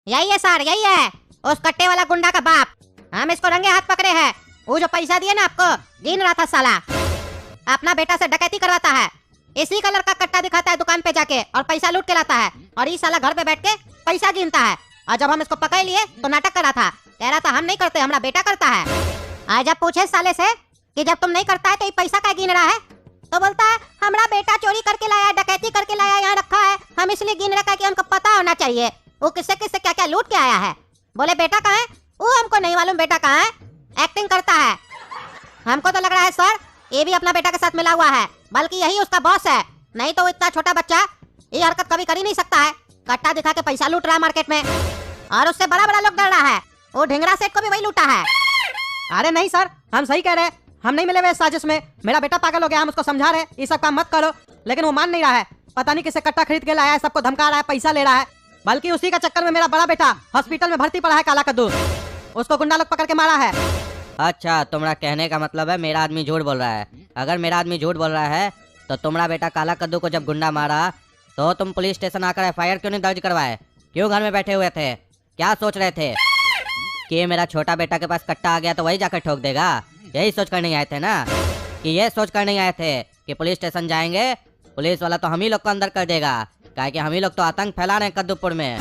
यही है सर, यही है उस कट्टे वाला गुंडा का बाप। हम इसको रंगे हाथ पकड़े हैं। वो जो पैसा दिए ना आपको, गिन रहा था साला। अपना बेटा से डकैती करवाता है, इसी कलर का कट्टा दिखाता है दुकान पे जाके और पैसा लूट के लाता है, और ये साला घर पे बैठ के पैसा गिनता है। और जब हम इसको पकड़ लिए तो नाटक कर रहा था, कह रहा था हम नहीं करते, हमारा बेटा करता है। आज जब पूछे साले से कि जब तुम नहीं करता है तो ये पैसा क्या गिन रहा है, तो बोलता है हमारा बेटा चोरी करके लाया, डकैती करके लाया, यहाँ रखा है, हम इसलिए गिन रखा है कि हमको पता होना चाहिए वो किससे किससे क्या क्या लूट के आया है। बोले बेटा कहाँ है? वो हमको नहीं मालूम बेटा कहाँ है, एक्टिंग करता है। हमको तो लग रहा है सर ये भी अपना बेटा के साथ मिला हुआ है, बल्कि यही उसका बॉस है, नहीं तो वो इतना छोटा बच्चा ये हरकत कभी कर ही नहीं सकता है। कट्टा दिखा के पैसा लूट रहा है मार्केट में, और उससे बड़ा बड़ा लोग डर रहा है। वो ढिंगरा सेठ को भी वही लूटा है। अरे नहीं सर, हम सही कह रहे हैं, हम नहीं मिले हुए इस साजिश में। मेरा बेटा पागल हो गया, हम उसको समझा रहे हैं ये सब काम मत करो, लेकिन वो मान नहीं रहा है। पता नहीं किसे कट्टा खरीद के लाया है, सबको धमका रहा है, पैसा ले रहा है। बल्कि उसी का चक्कर में मेरा बड़ा बेटा हॉस्पिटल में भर्ती पड़ा है, काला कद्दू। उसको गुंडा लोग पकड़ के मारा है। अच्छा, तुम्हारा कहने का मतलब है मेरा आदमी झूठ बोल रहा है। अगर मेरा आदमी झूठ बोल रहा है तो तुम्हारा बेटा काला कद्दू को जब गुंडा मारा तो तुम पुलिस स्टेशन आकर एफआईआर क्यों नहीं दर्ज करवाए? क्यों घर में बैठे हुए थे? क्या सोच रहे थे कि मेरा छोटा बेटा के पास कट्टा आ गया तो वही जाकर ठोक देगा? यही सोच कर नहीं आए थे ना? कि ये सोच कर नहीं आए थे कि पुलिस स्टेशन जाएंगे, पुलिस वाला तो हम ही लोग को अंदर कर देगा, क्या कि हम ही लोग तो आतंक फैला रहे हैं कद्दूपुर में।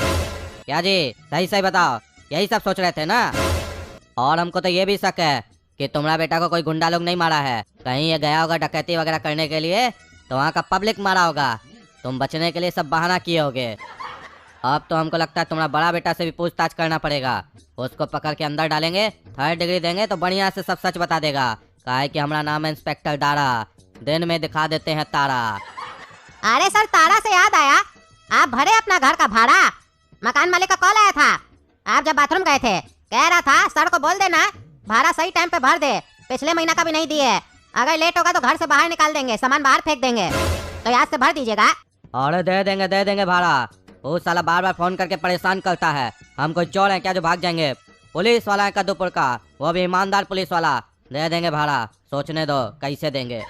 क्या जी, सही सही बताओ, यही सब सोच रहे थे ना? और हमको तो ये भी शक है कि तुम्हारा बेटा को कोई गुंडा लोग नहीं मारा है, कहीं ये गया होगा डकैती वगैरह करने के लिए तो वहाँ का पब्लिक मारा होगा। तुम बचने के लिए सब बहाना किए होगे। अब तो हमको लगता है तुम्हारा बड़ा बेटा से भी पूछताछ करना पड़ेगा। उसको पकड़ के अंदर डालेंगे, 3rd डिग्री देंगे तो बढ़िया से सब सच बता देगा। काहे कि हमारा नाम है इंस्पेक्टर दारा, दिन में दिखा देते हैं तारा। अरे सर, तारा से याद आया, आप भरे अपना घर का भाड़ा? मकान मालिक का कॉल आया था, आप जब बाथरूम गए थे, कह रहा था सर को बोल देना भाड़ा सही टाइम पे भर दे, पिछले महीना का भी नहीं दिए, अगर लेट होगा तो घर से बाहर निकाल देंगे, सामान बाहर फेंक देंगे, तो याद से भर दीजिएगा। और दे देंगे भाड़ा। वो साला बार बार फोन करके परेशान करता है। हम कोई चोर हैं क्या जो भाग जाएंगे? पुलिस वाला है कद्दूपुर का, वो भी ईमानदार पुलिस वाला। दे देंगे भाड़ा, सोचने दो कैसे देंगे।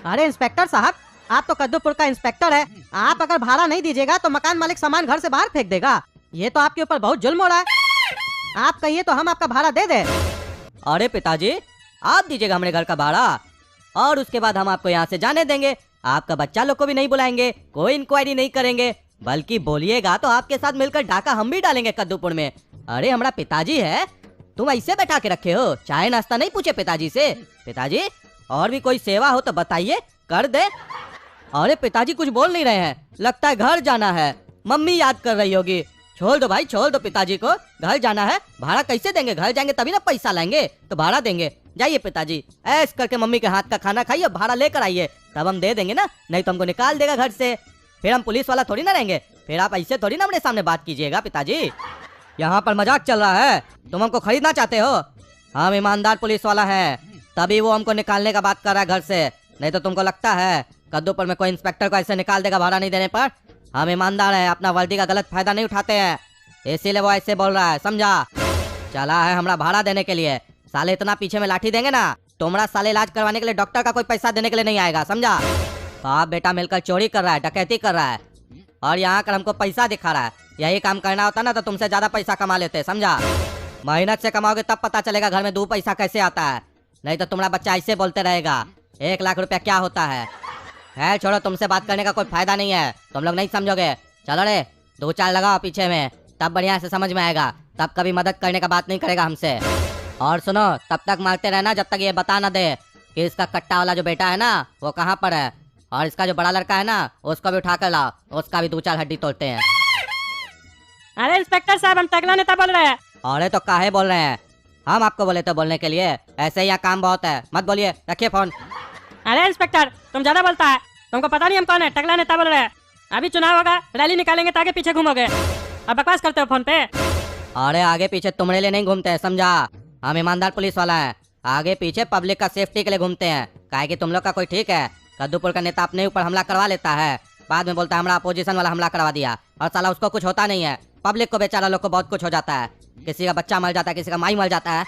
अरे इंस्पेक्टर साहब, आप तो कद्दूपुर का इंस्पेक्टर है, आप अगर भाड़ा नहीं दीजिएगा तो मकान मालिक सामान घर से बाहर फेंक देगा। ये तो आपके ऊपर बहुत जुल्म हो रहा है। आप कहिए तो हम आपका भाड़ा दे दे। अरे पिताजी, आप दीजिएगा हमारे घर का भाड़ा और उसके बाद हम आपको यहाँ से जाने देंगे। आपका बच्चा लोग को भी नहीं बुलाएंगे, कोई इंक्वायरी नहीं करेंगे, बल्कि बोलिएगा तो आपके साथ मिलकर डाका हम भी डालेंगे कद्दूपुर में। अरे हमारा पिताजी है, तुम ऐसे बैठा के रखे हो? चाय नाश्ता नहीं पूछे पिताजी से? पिताजी और भी कोई सेवा हो तो बताइए, कर दे। अरे पिताजी कुछ बोल नहीं रहे हैं, लगता है घर जाना है, मम्मी याद कर रही होगी। छोड़ दो भाई, छोड़ दो पिताजी को, घर जाना है। भाड़ा कैसे देंगे? घर जाएंगे तभी ना पैसा लाएंगे, तो भाड़ा देंगे। जाइए पिताजी, ऐश करके मम्मी के हाथ का खाना खाइए, भाड़ा लेकर आइए, तब हम दे देंगे ना, नहीं तो हमको निकाल देगा घर से। फिर हम पुलिस वाला थोड़ी ना रहेंगे, फिर आप ऐसे थोड़ी ना मेरे सामने बात कीजिएगा पिताजी। यहाँ पर मजाक चल रहा है, तुम हमको खरीदना चाहते हो? हम ईमानदार पुलिस वाला है, तभी वो हमको निकालने का बात कर रहा है घर से। नहीं तो तुमको लगता है कद्दूपुर में कोई इंस्पेक्टर को ऐसे निकाल देगा भाड़ा नहीं देने पर? हम ईमानदार है, अपना वर्दी का गलत फायदा नहीं उठाते हैं, इसीलिए वो ऐसे बोल रहा है, समझा? चला है हमारा भाड़ा देने के लिए। साले इतना पीछे में लाठी देंगे ना, तुम्हारा साले इलाज करवाने के लिए डॉक्टर का कोई पैसा देने के लिए नहीं आएगा, समझा? बाप बेटा मिलकर चोरी कर रहा है, डकैती कर रहा है, और यहाँ कर हमको पैसा दिखा रहा है। यही काम करना होता ना तो तुमसे ज्यादा पैसा कमा लेते, समझा? मेहनत से कमाओगे तब पता चलेगा घर में 2 पैसा कैसे आता है, नहीं तो तुम्हारा बच्चा ऐसे बोलते रहेगा 1 लाख रुपया क्या होता है। छोड़ो, तुमसे बात करने का कोई फायदा नहीं है, तुम लोग नहीं समझोगे। चलो रे, 2-4 लगाओ पीछे में, तब बढ़िया से समझ में आएगा, तब कभी मदद करने का बात नहीं करेगा हमसे। और सुनो, तब तक मारते रहना जब तक ये बता ना दे कि इसका कट्टा वाला जो बेटा है ना वो कहाँ पर है, और इसका जो बड़ा लड़का है ना उसको भी उठा कर लाओ, उसका भी 2-4 हड्डी तोड़ते हैं। अरे इंस्पेक्टर साहब, हम टकला नेता बोल रहे हैं। अरे तो काहे बोल रहे हैं? हम आपको बोले तो बोलने के लिए, ऐसे ही यहाँ काम बहुत है, मत बोलिए, रखिए फोन। अरे इंस्पेक्टर, तुम ज्यादा बोलता है, तुमको पता नहीं हम कौन है? टकला नेता बोल रहे हैं। अभी चुनाव होगा, रैली निकालेंगे तो आगे पीछे घूमोगे, अब बकवास करते हो फोन पे। अरे आगे पीछे तुम्हारे लिए नहीं घूमते हैं, समझा? हम ईमानदार पुलिस वाला है, आगे पीछे पब्लिक का सेफ्टी के लिए घूमते हैं। काहे कि तुम लोग का कोई ठीक है, कद्दूपुर का नेता अपने ऊपर हमला करवा लेता है, बाद में बोलता है हमारा अपोजिशन वाला हमला करवा दिया, और साला उसको कुछ होता नहीं है। पब्लिक को बेचारा लोग को बहुत कुछ हो जाता है, किसी का बच्चा मर जाता है, किसी का माई मर जाता है,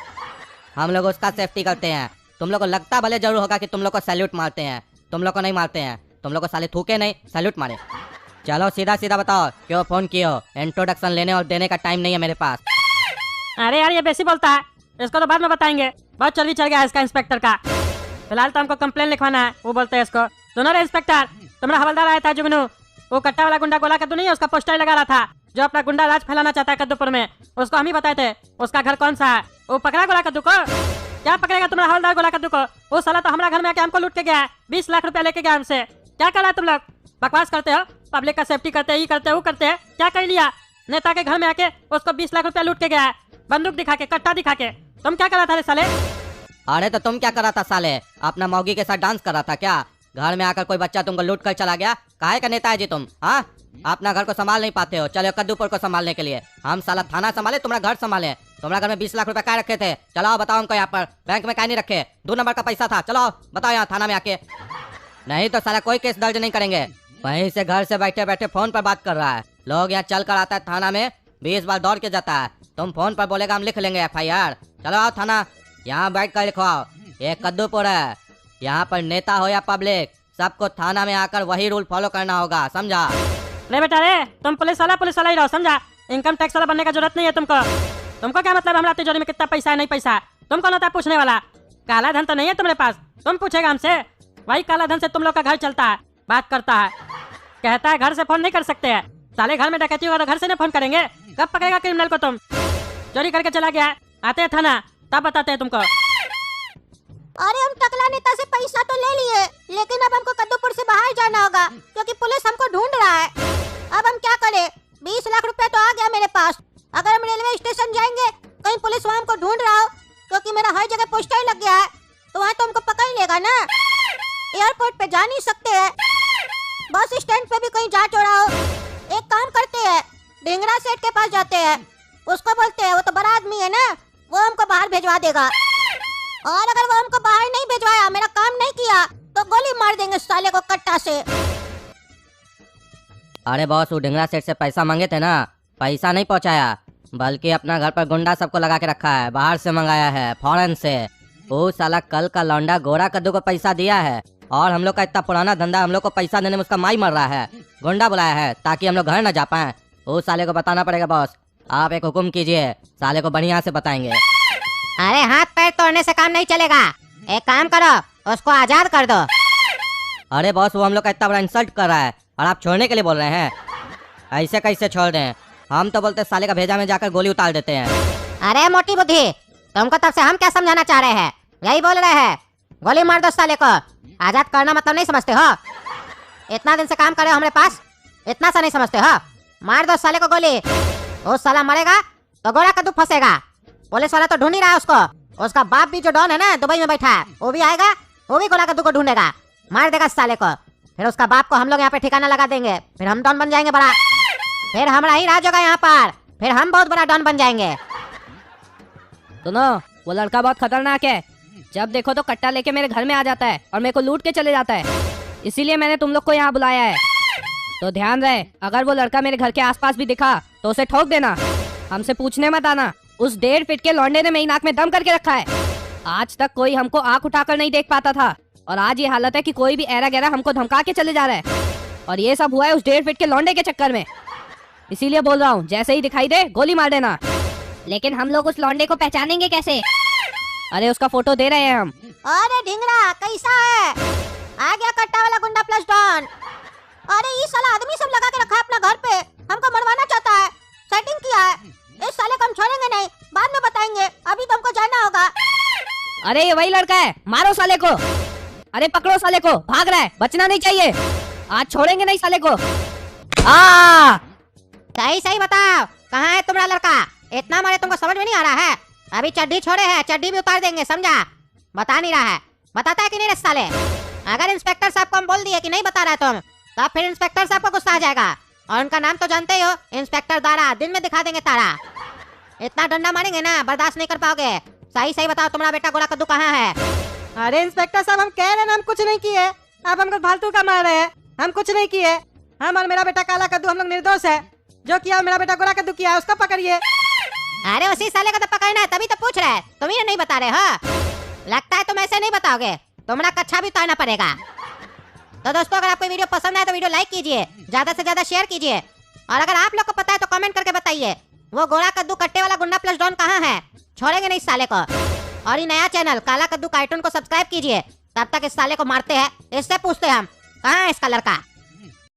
हम लोग उसका सेफ्टी करते हैं। तुम लोग को लगता भले जरूर होगा कि तुम लोग को सैल्यूट मारते हैं, तुम लोग को नहीं मारते हैं, तुम लोग को साले थूके नहीं, सैल्यूट मारे। चलो सीधा सीधा बताओ क्यों फोन किए हो? इंट्रोडक्शन लेने और देने का टाइम नहीं है मेरे पास। अरे यार ये बेसी बोलता है, इसको तो बाद में बताएंगे। बहुत चर्बी चढ़ गया है इसका इंस्पेक्टर का। फिलहाल तो हमको कंप्लेन लिखवाना है, वो बोलते हैं इसको। सुनो रे इंस्पेक्टर, तुम्हारा हवलदार आया था जुगनू, वो कट्टा वाला गुंडा गोला कद्दू नहीं है, उसका पोस्टर लगा रहा था, जो अपना गुंडा राज फैलाना चाहता है कद्दूपुर में। उसको हम ही बताए थे उसका घर कौन सा है। वो पकड़ा गोला कद्दू को? क्या पकड़ेगा तुम्हारा हवलदार गोला कद्दू को? वो साला तो हमारा घर में आके हमको लूट के गया है, 20 लाख रुपया लेके गया हमसे। क्या कर रहा है तुम लोग? बकवास करते हो, पब्लिक का सेफ्टी करते ही करते वो करते हैं। क्या कर लिया? नेता के घर में आके उसको 20 लाख रुपया लूट के गया है, बंदूक दिखा के, कट्टा दिखा के। तुम क्या कर रहा था रे साले? अरे तो तुम क्या कर रहा था साले? अपना मौगी के साथ डांस कर रहा था क्या? घर में आकर कोई बच्चा तुमको लूट कर चला गया? काहे का नेता है जी तुम? हाँ, अपना घर को संभाल नहीं पाते हो, चलो कद्दूपुर को संभालने के लिए। हम साला थाना संभाले, तुम्हारा घर संभाले। तुम्हारा घर में 20 लाख रुपए क्या रखे थे? चलो बताओ हमको, यहाँ पर बैंक में क्या नहीं रखे? 2 नंबर का पैसा था, चलो बताओ यहाँ थाना में आके। नहीं तो साला कोई केस दर्ज नहीं करेंगे। वहीं से घर से बैठे बैठे फोन पर बात कर रहा है। लोग यहाँ चल कर आता है थाना में, 20 बार दौड़ के जाता है। तुम फोन पर बोलेगा हम लिख लेंगे FIR। चलो आओ थाना, यहाँ बैठ कर लिखवाओ। ये कद्दूपुर है, यहाँ पर नेता हो या पब्लिक, सबको थाना में आकर वही रूल फॉलो करना होगा, समझा? रे बेटा रे, तुम पुलिस वाला ही रहो, समझा? इनकम टैक्स वाला बनने का जरूरत नहीं है तुमको। तुमको क्या मतलब हमारा तिजोरी में कितना पैसा है नहीं पैसा? तुम कौन होता है पूछने वाला? काला धन तो नहीं है तुम्हारे पास, तुम पूछेगा हमसे? वही काला धन से तुम लोग का घर चलता है, बात करता है, कहता है घर से फोन नहीं कर सकते हैं। साले घर में डकैती होगा तो घर से नहीं फोन करेंगे? कब पकड़ेगा क्रिमिनल को तुम? चोरी करके चला गया, आते हैं थाना तब बताते हैं तुमको। अरे हम टकला नेता से पैसा तो ले लिए, लेकिन अब हमको कद्दूपुर से बाहर जाना होगा क्योंकि पुलिस हमको ढूंढ रहा है। अब हम क्या करें? 20 लाख रुपए तो आ गया मेरे पास। अगर हम रेलवे स्टेशन जाएंगे, कहीं पुलिस वहाँ हमको ढूंढ रहा हो, क्योंकि मेरा हर जगह पोस्टर लग गया है, तो वहाँ तो हमको पकड़ लेगा ना। एयरपोर्ट पे जा नहीं सकते हैं, बस स्टैंड पे भी कहीं जा चोरा हो। एक काम करते हैं, ढिंगरा सेठ के पास जाते हैं, उसको बोलते हैं, वो तो बड़ा आदमी है ना, वो हमको बाहर भेजवा देगा। और अगर वो हमको बाहर नहीं भेजवाया, मेरा काम नहीं किया, तो गोली मार देंगे साले को कट्टा से। अरे बॉस, वो ढिंगरा सेठ से पैसा मांगे थे ना, पैसा नहीं पहुंचाया, बल्कि अपना घर पर गुंडा सबको लगा के रखा है, बाहर से मंगाया है, फॉरेन से। वो साला कल का लौंडा गोरा कद्दू को पैसा दिया है, और हम लोग का इतना पुराना धंधा, हम लोग को पैसा देने में उसका माई मर रहा है। गुंडा बुलाया है ताकि हम लोग घर न जा पाए। उस साले को बताना पड़ेगा बॉस, आप एक हुक्म कीजिए, साले को बढ़िया से बताएंगे। अरे हाथ पैर तोड़ने से काम नहीं चलेगा, एक काम करो, उसको आजाद कर दो। अरे बॉस, वो हम लोग का इतना बड़ा इंसल्ट कर रहा है और आप छोड़ने के लिए बोल रहे हैं? ऐसे कैसे छोड़ दें? हम तो बोलते साले का भेजा में जाकर गोली उतार देते हैं। अरे मोटी बुद्धि, तुमको तब से हम क्या समझाना चाह रहे हैं? यही बोल रहे हैं, गोली मार दो साले को। आजाद करना मतलब नहीं समझते हो? इतना दिन से काम कर रहे हो हमारे पास, इतना सा नहीं समझते हो? मार दो साले को गोली, वो साला मरेगा तो गोरा कद्दू फंसेगा। पुलिस वाला तो ढूंढ ही रहा है उसको, उसका बाप भी जो डॉन है ना, दुबई में बैठा है, वो भी आएगा, वो भी गोरा कद्दू को ढूंढेगा, मार देगा साले को। फिर उसका बाप को हम लोग यहाँ पे ठिकाना लगा देंगे, फिर हम डॉन बन जाएंगे बड़ा, फिर हमारा ही राज होगा यहाँ पर, फिर हम बहुत बड़ा डॉन बन जाएंगे। सुनो, वो लड़का बहुत खतरनाक है, जब देखो तो कट्टा लेके मेरे घर में आ जाता है और मेरे को लूट के चले जाता है। इसीलिए मैंने तुम लोग को यहाँ बुलाया है, तो ध्यान रहे, अगर वो लड़का मेरे घर के आसपास भी दिखा तो उसे ठोक देना, हमसे पूछने मत आना। उस 1.5 फीट के लौंडे ने मेरी नाक में दम करके रखा है। आज तक कोई हमको आंख उठाकर नहीं देख पाता था, और आज ये हालत है कि कोई भी ऐरा गैरा हमको धमका के चले जा रहा है, और ये सब हुआ है उस 1.5 फीट के लौंडे के चक्कर में। इसीलिए बोल रहा हूँ, जैसे ही दिखाई दे गोली मार देना। लेकिन हम लोग उस लौंडे को पहचानेंगे कैसे? अरे उसका फोटो दे रहे हैं हम। अरे ढिंगरा कैसा है? आ गया कट्टा वाला गुंडा प्लस डॉन। अरे ये साला आदमी सब लगा के रखा है अपना घर पे, हमको मरवाना चाहता है, सेटिंग किया है। इस साले को हम छोड़ेंगे नहीं, बाद में बताएंगे, अभी तो हमको जाना होगा। अरे ये वही लड़का है, मारो साले को। अरे पकड़ो साले को, भाग रहा है, बचना नहीं चाहिए, आज छोड़ेंगे नहीं साले को। सही सही बताओ, कहाँ है तुम्हारा लड़का? इतना मारे तुमको समझ में नहीं आ रहा है? अभी चड्डी छोड़े हैं, चड्डी भी उतार देंगे, समझा? बता नहीं रहा है, बताता है कि नहीं रे साले? अगर इंस्पेक्टर साहब को हम बोल दिए कि नहीं बता रहा तुम, तब फिर इंस्पेक्टर साहब को गुस्सा आ जाएगा, और उनका नाम तो जानते ही हो, इंस्पेक्टर दारा, दिन में दिखा देंगे तारा। इतना डंडा मारेंगे ना, बर्दाश्त नहीं कर पाओगे। सही सही बताओ, तुम्हारा बेटा गोरा कद्दू कहाँ है? अरे इंस्पेक्टर साहब, हम कह रहे हैं हम कुछ नहीं किए, आप हमको फालतू का मार रहे हैं। हम कुछ नहीं किए, हम और मेरा बेटा काला कद्दू हम लोग निर्दोष है। जो किया मेरा बेटा गोरा कद्दू किया है, उसको पकड़िए। अरे उसी साले को तो पकड़ना है, तभी तो पूछ रहे हैं, तुम ही नहीं बता रहे हो। लगता है तुम ऐसे नहीं बताओगे, तुम्हारा कच्छा भी उतारना पड़ेगा। तो दोस्तों अगर आपको वीडियो पसंद आए तो वीडियो लाइक कीजिए, ज्यादा से ज्यादा शेयर कीजिए, और अगर आप लोग को पता है तो कमेंट करके बताइए वो गोला कद्दू कट्टे वाला गुंडा प्लस डॉन कहाँ है। छोड़ेंगे नहीं इस साले को। और ये नया चैनल काला कद्दू कार्टून को सब्सक्राइब कीजिए। तब तक इस साले को मारते हैं, इससे पूछते हैं हम कहाँ है इसका लड़का।